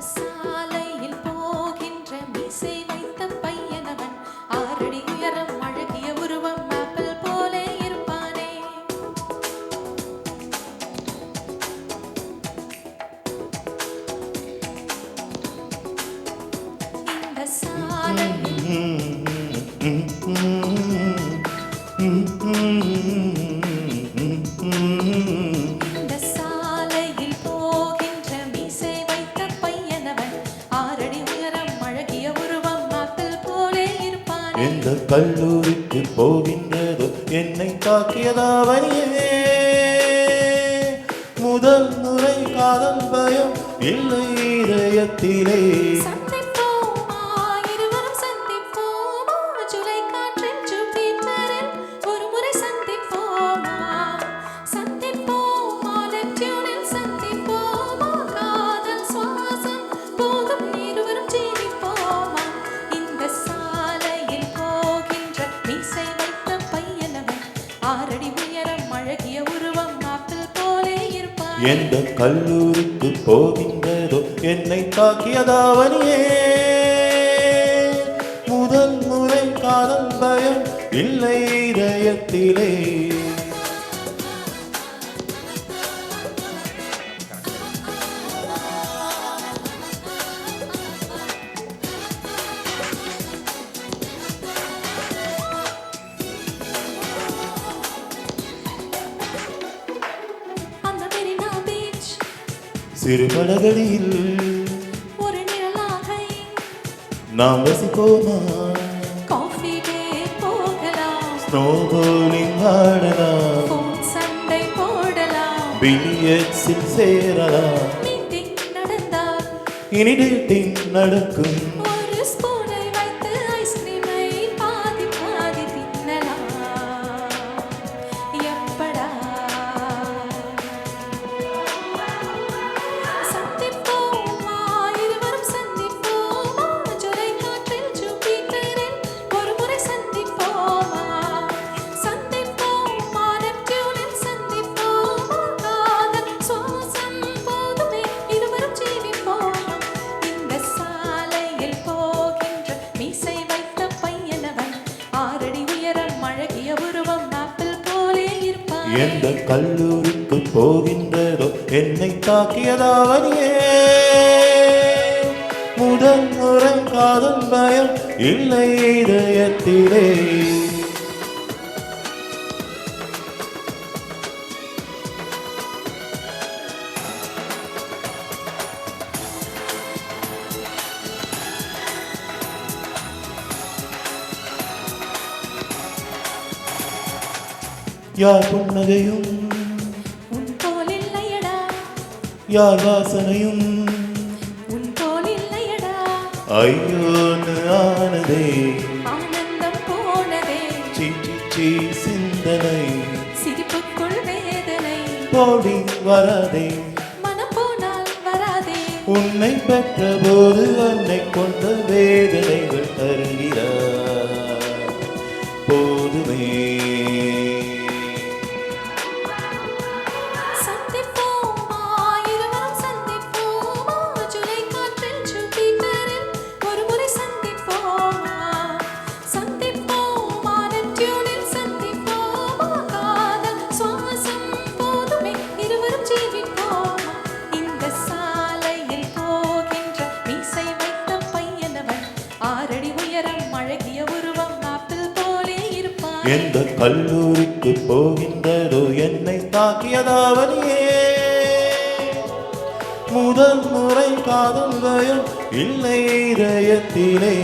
சாலையில் போகின்ற மீசை வைத்த பையனவன் 6 அடி உயரம் அழகிய உருவம் ஆப்பிள் போலே இருப்பானே. இந்த சாலையில் போகின்ற மீசை வைத்த பையனவன் 6 அடி உயரம் அழகிய உருவம் ஆப்பிள் போலே இருப்பானே. எந்த கல்லூரிக்கு போகின்றதோ என்னை தாக்கியதாவனியே. முதல் முறை காதல் பயம் இல்லை இதயத்திலே. சந்திப்போமா இருவரும் சந்திப்போமா ஜூலை காற்றில் ஜூபிட்டரில் ஒரு முறை சந்திப்போமா. சந்திப்போமா நெப்டியூனில் சந்திப்போமா காதல் சுவாசம் போதும் இருவரும் ஜீவிப்போமா. இந்த சாலையில் போகின்ற மீசை வைத்த பையனவன் 6 அடி உயரம் அழகிய உருவம் ஆப்பிள் போலே இருப்பான். எந்த கல்லூரிக்கு போகின்றதோ என்னை தாக்கியதாவனியே. முதல் முறை காதல் பயம் இல்லை இதயத்திலே. அந்த மெரினா பீச் சிறு படகடியில் ஒரு நிழலாகை நாம் வசிப்போமா. காஃபி டே போகலாம் ஸ்னோபோலிங் ஆடலாம். ஃபோன் சண்டை போடலாம் பில்லியட்ஸில் சேரலாம். மீட்டிங் நடந்தால் இனி டேட்டிங் நடக்கும். ஒரு ஸ்பூனை வைத்து ஐஸ்கிரீமை பாதி பாதி தின்னலாம். எப்படா சந்திப்போமா இருவரும் சந்திப்போமா ஜூலை காற்றில் ஜூபிட்டரில் ஒரு முறை சந்திப்போமா. சந்திப்போமா நெப்டியூனில் சந்திப்போமா காதல் சுவாசம் போதுமே இருவரும் ஜீவிப்போமா. இந்த சாலையில் போகின்ற மீசை வைத்த பையனவன் 6 அடி உயரம் அழகிய உருவம் ஆப்பிள் போலே இருப்பான். எந்த கல்லூரிக்கு போகின்றதோ என்னை தாக்கியதாவனியே. முதல் முறை காதல் பயம் இல்லை இதயத்திலே. யார் புன்னகையும் உன் போல் இல்லையடா யார் வாசனையும் உன் போல் இல்லையடா. ஐயோன்னு ஆனதே. ஆனந்தம் போனதே சீ சீ சீ சிந்தனை சிரிப்புக்குள் வேதனை. போடி வராதே. மனம் போனால் வராதே. உன்னை பெற்ற போது என்னை கொண்ட வேதனைகள் தருகிறார். போதுமே சந்திப்போமா இருவரும் சந்திப்போமா ஜூலை காற்றில் ஜூபிட்டரில் ஒரு முறை சந்திப்போமா. சந்திப்போமா நெப்டியூனில் சந்திப்போமா காதல் சுவாசம் போதுமே இருவரும் ஜீவிப்போமா. இந்த சாலையில் போகின்ற மீசை வைத்த பையனவன் 6 அடி உயரம் அழகிய உருவம் ஆப்பிள் போலே இருப்பான். எந்த கல்லூரிக்கு போகின்றதோ என்னை தாக்கியதாவனியே. முதல் முறை காதல் பயம் இல்லை இதயத்திலே.